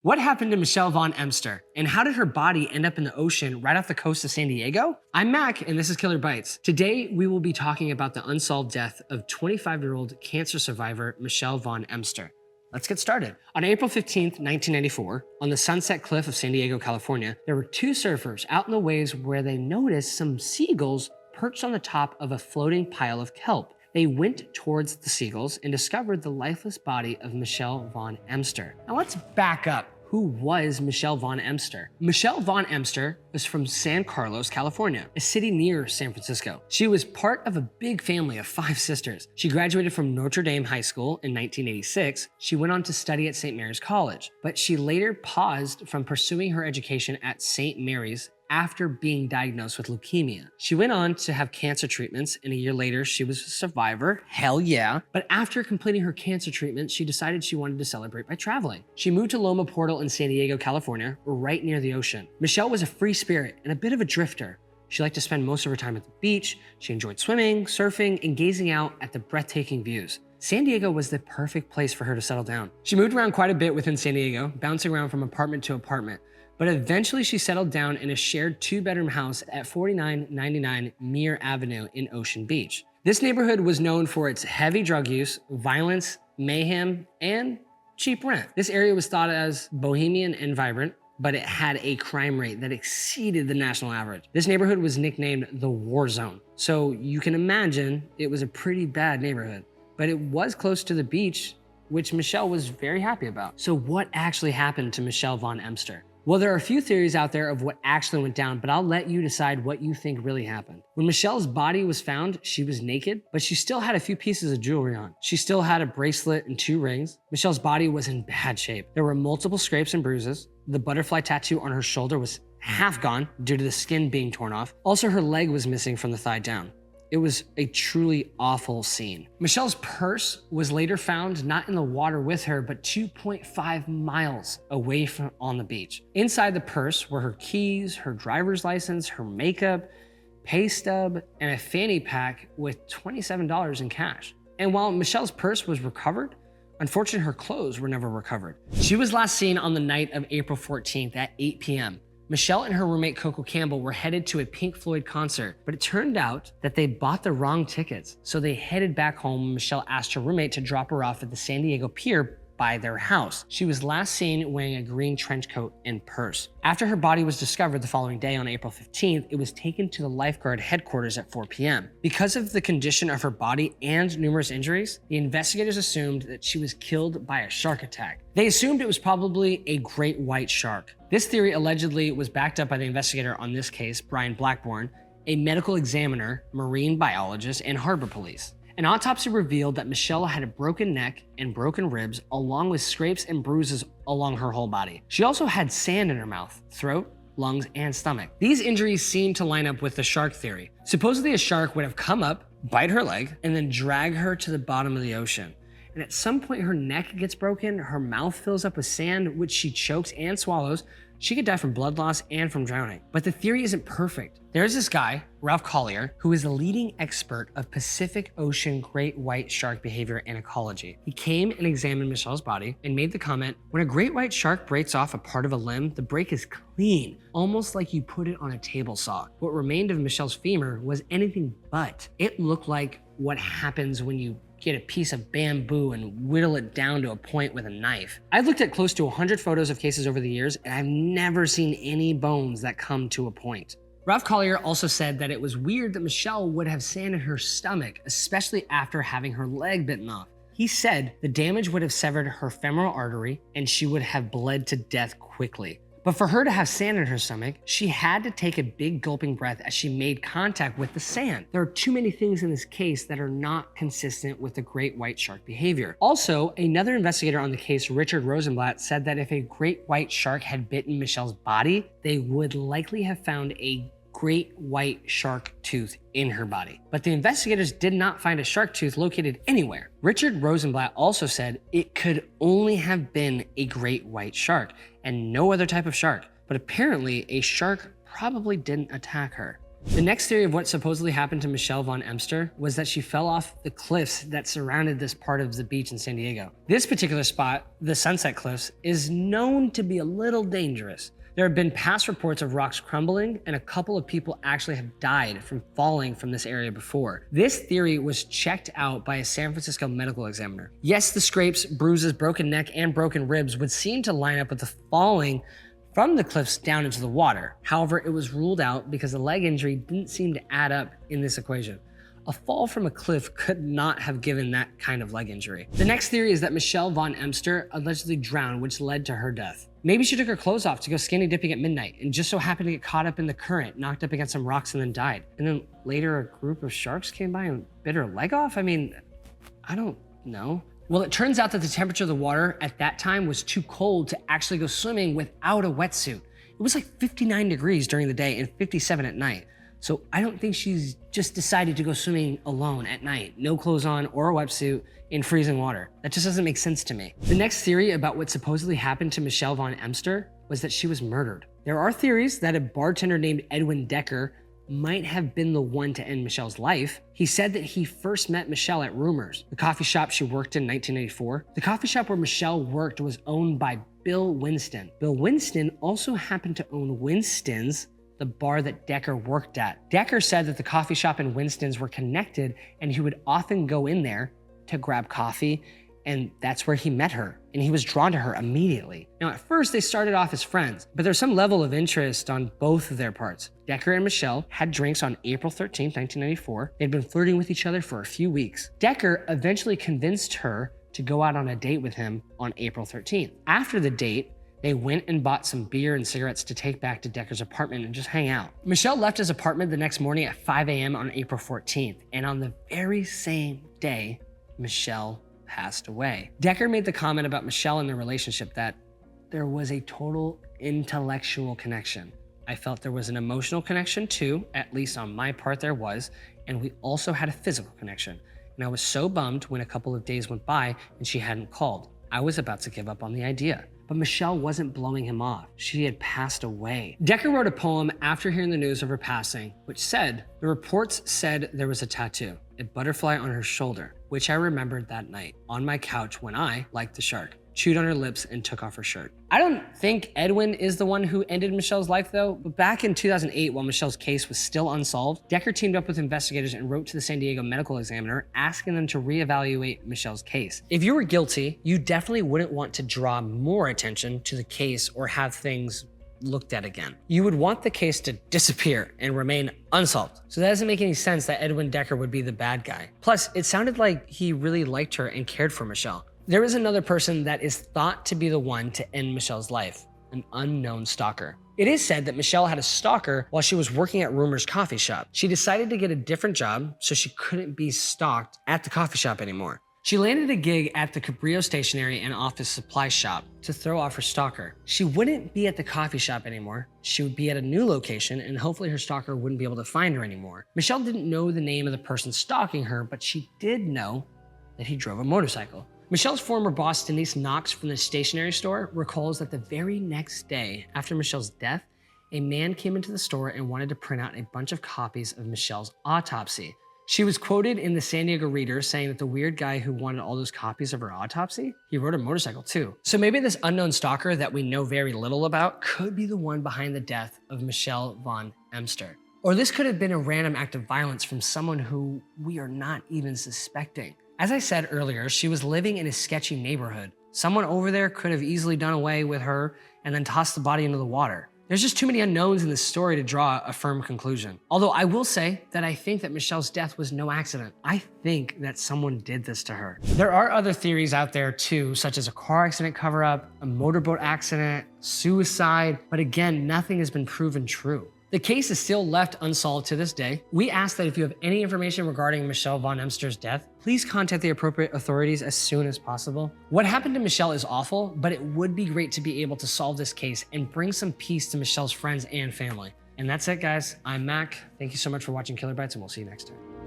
What happened to Michelle Von Emster, and how did her body end up in the ocean right off the coast of San Diego? I'm Mack, and this is Killer Bites. Today, we will be talking about the unsolved death of 25-year-old cancer survivor Michelle Von Emster. Let's get started. On April 15th, 1994, on the Sunset Cliff of San Diego, California, there were two surfers out in the waves where they noticed some seagulls perched on the top of a floating pile of kelp. They went towards the seagulls and discovered the lifeless body of Michelle Von Emster. Now let's back up. Who was Michelle Von Emster? Michelle Von Emster was from San Carlos, California, a city near San Francisco. She was part of a big family of 5 sisters. She graduated from Notre Dame High School in 1986. She went on to study at St. Mary's College, but she later paused from pursuing her education at St. Mary's after being diagnosed with leukemia. She went on to have cancer treatments, and a year later, she was a survivor. Hell yeah. But after completing her cancer treatment, she decided she wanted to celebrate by traveling. She moved to Loma Portal in San Diego, California, right near the ocean. Michelle was a free spirit and a bit of a drifter. She liked to spend most of her time at the beach. She enjoyed swimming, surfing, and gazing out at the breathtaking views. San Diego was the perfect place for her to settle down. She moved around quite a bit within San Diego, bouncing around from apartment to apartment. But eventually she settled down in a shared 2-bedroom house at 4999 Muir Avenue in Ocean Beach. This neighborhood was known for its heavy drug use, violence, mayhem, and cheap rent. This area was thought as bohemian and vibrant, but it had a crime rate that exceeded the national average. This neighborhood was nicknamed the War Zone. So you can imagine it was a pretty bad neighborhood, but it was close to the beach, which Michelle was very happy about. So what actually happened to Michelle Von Emster? Well, there are a few theories out there of what actually went down, but I'll let you decide what you think really happened. When Michelle's body was found, she was naked, but she still had a few pieces of jewelry on. She still had a bracelet and 2 rings. Michelle's body was in bad shape. There were multiple scrapes and bruises. The butterfly tattoo on her shoulder was half gone due to the skin being torn off. Also, her leg was missing from the thigh down. It was a truly awful scene. Michelle's purse was later found not in the water with her, but 2.5 miles away from on the beach. Inside the purse were her keys, her driver's license, her makeup, pay stub, and a fanny pack with $27 in cash. And while Michelle's purse was recovered, unfortunately her clothes were never recovered. She was last seen on the night of April 14th at 8 p.m. Michelle and her roommate Coco Campbell were headed to a Pink Floyd concert, but it turned out that they bought the wrong tickets. So they headed back home. Michelle asked her roommate to drop her off at the San Diego Pier by their house. She was last seen wearing a green trench coat and purse. After her body was discovered the following day on April 15th, it was taken to the lifeguard headquarters at 4 p.m. Because of the condition of her body and numerous injuries, the investigators assumed that she was killed by a shark attack. They assumed it was probably a great white shark. This theory allegedly was backed up by the investigator on this case, Brian Blackburn, a medical examiner, marine biologist, and harbor police. An autopsy revealed that Michelle had a broken neck and broken ribs, along with scrapes and bruises along her whole body. She also had sand in her mouth, throat, lungs, and stomach. These injuries seem to line up with the shark theory. Supposedly a shark would have come up, bite her leg, and then drag her to the bottom of the ocean. And at some point her neck gets broken, her mouth fills up with sand, which she chokes and swallows. She could die from blood loss and from drowning. But the theory isn't perfect. There's this guy, Ralph Collier, who is the leading expert of Pacific Ocean great white shark behavior and ecology. He came and examined Michelle's body and made the comment, when a great white shark breaks off a part of a limb, the break is clean, almost like you put it on a table saw. What remained of Michelle's femur was anything but. It looked like what happens when you get a piece of bamboo and whittle it down to a point with a knife. I've looked at close to 100 photos of cases over the years, and I've never seen any bones that come to a point. Ralph Collier also said that it was weird that Michelle would have sand in her stomach, especially after having her leg bitten off. He said the damage would have severed her femoral artery and she would have bled to death quickly. But for her to have sand in her stomach, she had to take a big gulping breath as she made contact with the sand. There are too many things in this case that are not consistent with the great white shark behavior. Also, another investigator on the case, Richard Rosenblatt, said that if a great white shark had bitten Michelle's body, they would likely have found a great white shark tooth in her body. But the investigators did not find a shark tooth located anywhere. Richard Rosenblatt also said it could only have been a great white shark and no other type of shark. But apparently a shark probably didn't attack her. The next theory of what supposedly happened to Michelle Von Emster was that she fell off the cliffs that surrounded this part of the beach in San Diego. This particular spot, the Sunset Cliffs, is known to be a little dangerous. There have been past reports of rocks crumbling, and a couple of people actually have died from falling from this area before. This theory was checked out by a San Francisco medical examiner. Yes, the scrapes, bruises, broken neck, and broken ribs would seem to line up with the falling from the cliffs down into the water. However, it was ruled out because the leg injury didn't seem to add up in this equation. A fall from a cliff could not have given that kind of leg injury. The next theory is that Michelle Von Emster allegedly drowned, which led to her death. Maybe she took her clothes off to go skinny dipping at midnight and just so happened to get caught up in the current, knocked up against some rocks, and then died. And then later a group of sharks came by and bit her leg off? I mean, I don't know. Well, it turns out that the temperature of the water at that time was too cold to actually go swimming without a wetsuit. It was like 59 degrees during the day and 57 at night. So I don't think she's just decided to go swimming alone at night, no clothes on or a wetsuit in freezing water. That just doesn't make sense to me. The next theory about what supposedly happened to Michelle Von Emster was that she was murdered. There are theories that a bartender named Edwin Decker might have been the one to end Michelle's life. He said that he first met Michelle at Rumors, the coffee shop she worked in 1984. The coffee shop where Michelle worked was owned by Bill Winston. Bill Winston also happened to own Winston's, the bar that Decker worked at. Decker said that the coffee shop and Winston's were connected and he would often go in there to grab coffee, and that's where he met her, and he was drawn to her immediately. Now, at first, they started off as friends, but there's some level of interest on both of their parts. Decker and Michelle had drinks on April 13, 1994. They'd been flirting with each other for a few weeks. Decker eventually convinced her to go out on a date with him on April 13th. After the date, they went and bought some beer and cigarettes to take back to Decker's apartment and just hang out. Michelle left his apartment the next morning at 5 a.m. on April 14th, and on the very same day, Michelle passed away. Decker made the comment about Michelle and their relationship that there was a total intellectual connection. I felt there was an emotional connection too, at least on my part there was, and we also had a physical connection. And I was so bummed when a couple of days went by and she hadn't called. I was about to give up on the idea. But Michelle wasn't blowing him off. She had passed away. Decker wrote a poem after hearing the news of her passing, which said, "The reports said there was a tattoo, a butterfly on her shoulder, which I remembered that night on my couch when I, like the shark, chewed on her lips and took off her shirt." I don't think Edwin is the one who ended Michelle's life though, but back in 2008, while Michelle's case was still unsolved, Decker teamed up with investigators and wrote to the San Diego medical examiner asking them to reevaluate Michelle's case. If you were guilty, you definitely wouldn't want to draw more attention to the case or have things looked at again. You would want the case to disappear and remain unsolved. So that doesn't make any sense that Edwin Decker would be the bad guy. Plus, it sounded like he really liked her and cared for Michelle. There is another person that is thought to be the one to end Michelle's life, an unknown stalker. It is said that Michelle had a stalker while she was working at Rumors coffee shop. She decided to get a different job so she couldn't be stalked at the coffee shop anymore. She landed a gig at the Cabrillo Stationery and Office Supply Shop to throw off her stalker. She wouldn't be at the coffee shop anymore. She would be at a new location, and hopefully her stalker wouldn't be able to find her anymore. Michelle didn't know the name of the person stalking her, but she did know that he drove a motorcycle. Michelle's former boss, Denise Knox from the stationery store, recalls that the very next day after Michelle's death, a man came into the store and wanted to print out a bunch of copies of Michelle's autopsy. She was quoted in the San Diego Reader saying that the weird guy who wanted all those copies of her autopsy, he rode a motorcycle too. So maybe this unknown stalker that we know very little about could be the one behind the death of Michelle Von Emster. Or this could have been a random act of violence from someone who we are not even suspecting. As I said earlier, she was living in a sketchy neighborhood. Someone over there could have easily done away with her and then tossed the body into the water. There's just too many unknowns in this story to draw a firm conclusion. Although I will say that I think that Michelle's death was no accident. I think that someone did this to her. There are other theories out there too, such as a car accident cover-up, a motorboat accident, suicide, but again, nothing has been proven true. The case is still left unsolved to this day. We ask that if you have any information regarding Michelle Von Emster's death, please contact the appropriate authorities as soon as possible. What happened to Michelle is awful, but it would be great to be able to solve this case and bring some peace to Michelle's friends and family. And that's it, guys. I'm Mac. Thank you so much for watching Killer Bites, and we'll see you next time.